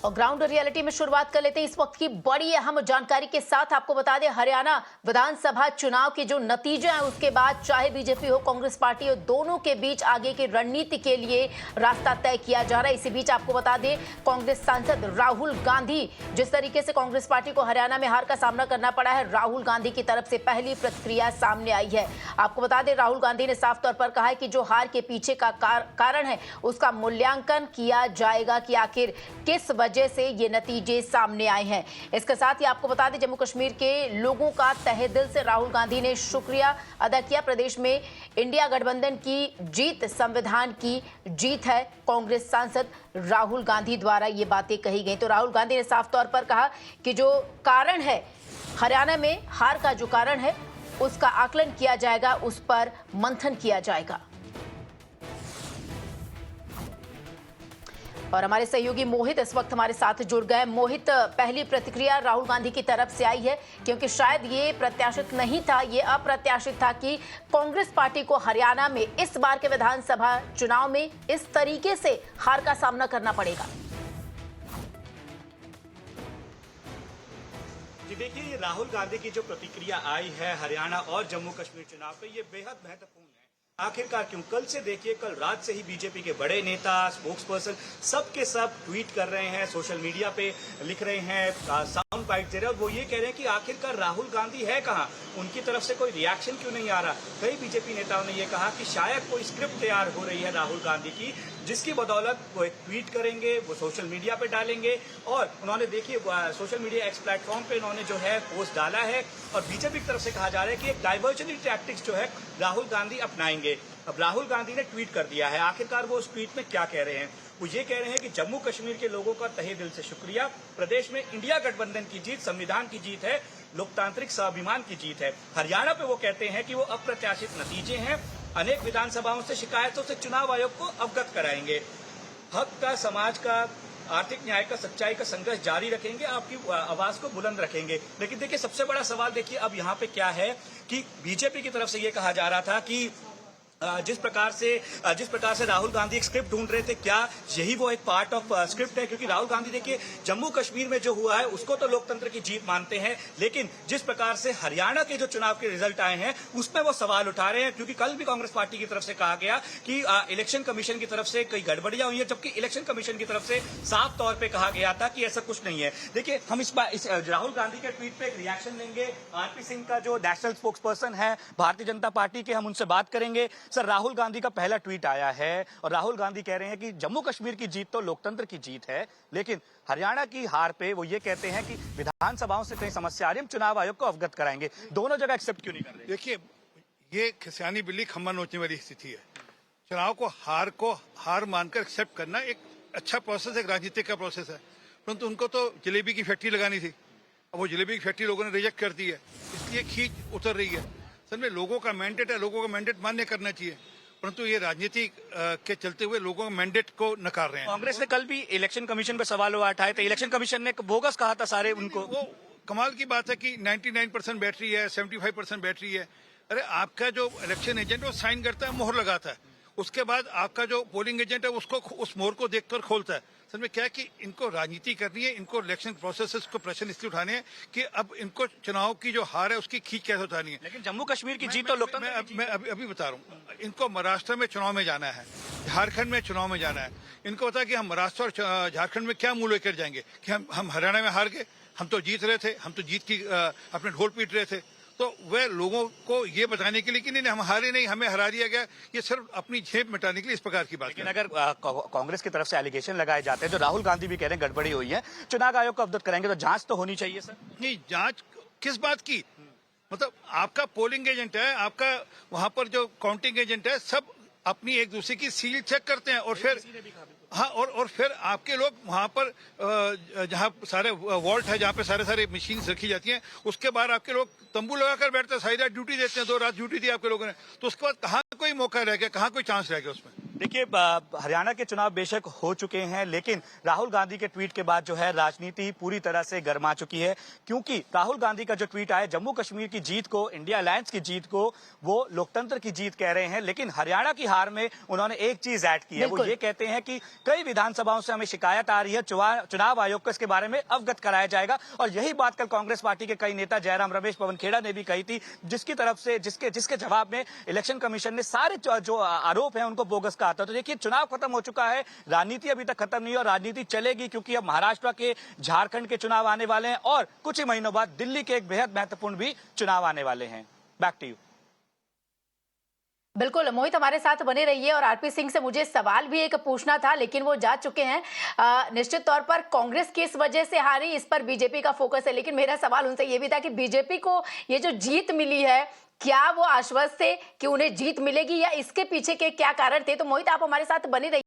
और ground reality में शुरुआत कर लेते हैं इस वक्त की बड़ी अहम जानकारी के साथ। आपको बता दें, हरियाणा विधानसभा चुनाव के जो नतीजे हैं उसके बाद चाहे बीजेपी हो कांग्रेस पार्टी हो, दोनों के बीच आगे की रणनीति के लिए रास्ता तय किया जा रहा है। इसी बीच आपको बता दें, कांग्रेस सांसद राहुल गांधी, जिस तरीके से कांग्रेस पार्टी को हरियाणा में हार का सामना करना पड़ा है, राहुल गांधी की तरफ से पहली प्रतिक्रिया सामने आई है। आपको बता दें, राहुल गांधी ने साफ तौर पर कहा है कि जो हार के पीछे का कारण है उसका मूल्यांकन किया जाएगा कि आखिर किस वजह से ये नतीजे सामने आए हैं। इसके साथ ही आपको बता दें, जम्मू कश्मीर के लोगों का तहे दिल से राहुल गांधी ने शुक्रिया अदा किया। प्रदेश में इंडिया गठबंधन की जीत संविधान की जीत है, कांग्रेस सांसद राहुल गांधी द्वारा ये बातें कही गई। तो राहुल गांधी ने साफ तौर पर कहा कि जो कारण है हरियाणा में हार का, जो कारण है उसका आकलन किया जाएगा, उस पर मंथन किया जाएगा। और हमारे सहयोगी मोहित इस वक्त हमारे साथ जुड़ गए। मोहित, पहली प्रतिक्रिया राहुल गांधी की तरफ से आई है, क्योंकि शायद ये प्रत्याशित नहीं था, ये अप्रत्याशित था कि कांग्रेस पार्टी को हरियाणा में इस बार के विधानसभा चुनाव में इस तरीके से हार का सामना करना पड़ेगा। जी देखिए, ये राहुल गांधी की जो प्रतिक्रिया आई है हरियाणा और जम्मू कश्मीर चुनाव पे, ये बेहद महत्वपूर्ण है। आखिरकार क्यों? कल से देखिए, कल रात से ही बीजेपी के बड़े नेता, स्पोक्स पर्सन सब के सब ट्वीट कर रहे हैं, सोशल मीडिया पे लिख रहे हैं, साउंड बाइट दे रहे हैं, और वो ये कह रहे हैं कि आखिरकार राहुल गांधी है कहाँ, उनकी तरफ से कोई रिएक्शन क्यों नहीं आ रहा। कई बीजेपी नेताओं ने ये कहा कि शायद कोई स्क्रिप्ट तैयार हो रही है राहुल गांधी की, जिसकी बदौलत वो एक ट्वीट करेंगे, वो सोशल मीडिया पे डालेंगे। और उन्होंने देखिए सोशल मीडिया एक्स प्लेटफॉर्म पे उन्होंने जो है पोस्ट डाला है, और बीजेपी की तरफ से कहा जा रहा है कि एक डाइवर्जनरी टैक्टिक्स जो है राहुल गांधी अपनाएंगे। अब राहुल गांधी ने ट्वीट कर दिया है, आखिरकार वो उस ट्वीट में क्या कह रहे हैं? वो ये कह रहे हैं कि जम्मू कश्मीर के लोगों का तहे दिल से शुक्रिया, प्रदेश में इंडिया गठबंधन की जीत संविधान की जीत है, लोकतांत्रिक स्वाभिमान की जीत है। हरियाणा पे वो कहते हैं कि वो अप्रत्याशित नतीजे हैं, अनेक विधानसभाओं से शिकायतों से चुनाव आयोग को अवगत कराएंगे, हक का, समाज का, आर्थिक न्याय का, सच्चाई का संघर्ष जारी रखेंगे, आपकी आवाज को बुलंद रखेंगे। लेकिन देखिए, सबसे बड़ा सवाल देखिए अब यहाँ पे क्या है कि बीजेपी की तरफ से ये कहा जा रहा था कि जिस प्रकार से राहुल गांधी एक स्क्रिप्ट ढूंढ रहे थे, क्या यही वो एक पार्ट ऑफ स्क्रिप्ट है? क्योंकि राहुल गांधी देखिए, जम्मू कश्मीर में जो हुआ है उसको तो लोकतंत्र की जीत मानते हैं, लेकिन जिस प्रकार से हरियाणा के जो चुनाव के रिजल्ट आए हैं उसमें वो सवाल उठा रहे हैं। क्योंकि कल भी कांग्रेस पार्टी की तरफ से कहा गया कि इलेक्शन कमीशन की तरफ से कई गड़बड़ियां हुई है, जबकि इलेक्शन कमीशन की तरफ से साफ तौर पर कहा गया था कि ऐसा कुछ नहीं है। देखिए, हम इस राहुल गांधी के ट्वीट पे एक रिएक्शन लेंगे। आरपी सिंह का जो नेशनल स्पोक्स पर्सन है भारतीय जनता पार्टी के, हम उनसे बात करेंगे। सर, राहुल गांधी का पहला ट्वीट आया है और राहुल गांधी कह रहे हैं कि जम्मू कश्मीर की जीत तो लोकतंत्र की जीत है, लेकिन हरियाणा की हार पे वो ये कहते हैं कि विधानसभाओं से कई समस्या आ रही है, हम चुनाव आयोग को अवगत कराएंगे। दोनों जगह एक्सेप्ट क्यों नहीं कर रहे? देखिए, ये खिसियानी बिल्ली खम्मा नोचने वाली स्थिति है। चुनाव को हार मानकर एक्सेप्ट करना एक अच्छा प्रोसेस है, एक राजनीतिक का प्रोसेस है, परंतु उनको तो जलेबी की फैक्ट्री लगानी थी। अब वो जलेबी की फैक्ट्री लोगों ने रिजेक्ट कर दी है, इसलिए खींच उतर रही है। सर में लोगों का मैंडेट है, लोगों का मैंडेट मान्य करना चाहिए, परंतु ये राजनीति के चलते हुए लोगों के मैंडेट को नकार रहे हैं। कांग्रेस ने कल भी इलेक्शन कमीशन पर सवाल उठाए थे, इलेक्शन कमीशन ने बोगस कहा था सारे उनको। वो कमाल की बात है कि 99% बैटरी है, 75% बैटरी है। अरे, आपका जो इलेक्शन एजेंट वो साइन करता है, मोहर लगाता है, उसके बाद आपका जो पोलिंग एजेंट है उसको उस मोहर को देखकर खोलता है। सर में क्या है कि इनको राजनीति करनी है, इनको इलेक्शन प्रोसेस को प्रश्न इसलिए उठाने हैं कि अब इनको चुनाव की जो हार है उसकी खींच कैसे उठानी है। लेकिन जम्मू कश्मीर की जीत तो लोकतंत्र। मैं अभी बता रहा हूँ, इनको महाराष्ट्र में चुनाव में जाना है, झारखंड में चुनाव में जाना है। इनको पता है कि हम महाराष्ट्र और झारखंड में क्या मूल्य लेकर जाएंगे कि हम हरियाणा में हार गए, हम तो जीत रहे थे, हम तो जीत की अपने ढोल पीट रहे थे। तो वह लोगों को ये बताने के लिए कि नहीं हम हारे नहीं, हमें हरा दिया गया, ये सिर्फ अपनी झेप मिटाने के लिए इस प्रकार की बात। लेकिन अगर कांग्रेस की तरफ से एलिगेशन लगाए जाते हैं, जो राहुल गांधी भी कह रहे हैं गड़बड़ी हुई है, चुनाव आयोग को अवगत करेंगे, तो जांच तो होनी चाहिए सर। नहीं, जांच किस बात की? मतलब आपका पोलिंग एजेंट है, आपका वहां पर जो काउंटिंग एजेंट है, सब अपनी एक दूसरे की सील चेक करते हैं, और फिर हाँ, और फिर आपके लोग वहां पर जहाँ सारे वॉल्ट है, जहाँ पे सारे मशीन रखी जाती हैं, उसके बाद आपके लोग तंबू लगाकर बैठते हैं, सारी रात ड्यूटी देते हैं, 2 रात ड्यूटी दी आपके लोगों ने, तो उसके बाद कहाँ कोई मौका रह गया, कहाँ कोई चांस रह गया उसमें? देखिए, हरियाणा के चुनाव बेशक हो चुके हैं, लेकिन राहुल गांधी के ट्वीट के बाद जो है राजनीति पूरी तरह से गर्मा चुकी है, क्योंकि राहुल गांधी का जो ट्वीट आया जम्मू कश्मीर की जीत को, इंडिया अलायंस की जीत को वो लोकतंत्र की जीत कह रहे हैं, लेकिन हरियाणा की हार में उन्होंने एक चीज ऐड की है। वो ये कहते हैं कि कई विधानसभाओं से हमें शिकायत आ रही है, चुनाव आयोग को इसके बारे में अवगत कराया जाएगा। और यही बात कल कांग्रेस पार्टी के कई नेता जयराम रमेश, पवन खेड़ा ने भी कही थी, जिसकी तरफ से जिसके जवाब में इलेक्शन कमीशन ने सारे जो आरोप है उनको बोगस कहा था। तो देखिए, चुनाव खत्म हो चुका है, राजनीति अभी तक खत्म नहीं है और राजनीति चलेगी, क्योंकि अब महाराष्ट्र के, झारखंड के चुनाव आने वाले हैं और कुछ ही महीनों बाद दिल्ली के एक बेहद महत्वपूर्ण भी चुनाव आने वाले हैं। Back to you. बिल्कुल मोहित, हमारे साथ बने रहिए। और आरपी सिंह से मुझे सवाल भी एक पूछना था, लेकिन वो जा चुके हैं। निश्चित तौर पर कांग्रेस किस वजह से हारी, इस पर बीजेपी का फोकस है, लेकिन मेरा सवाल उनसे ये भी था कि बीजेपी को ये जो जीत मिली है, क्या वो आश्वस्त थे कि उन्हें जीत मिलेगी या इसके पीछे के क्या कारण थे? तो मोहित, आप हमारे साथ बने रहिए।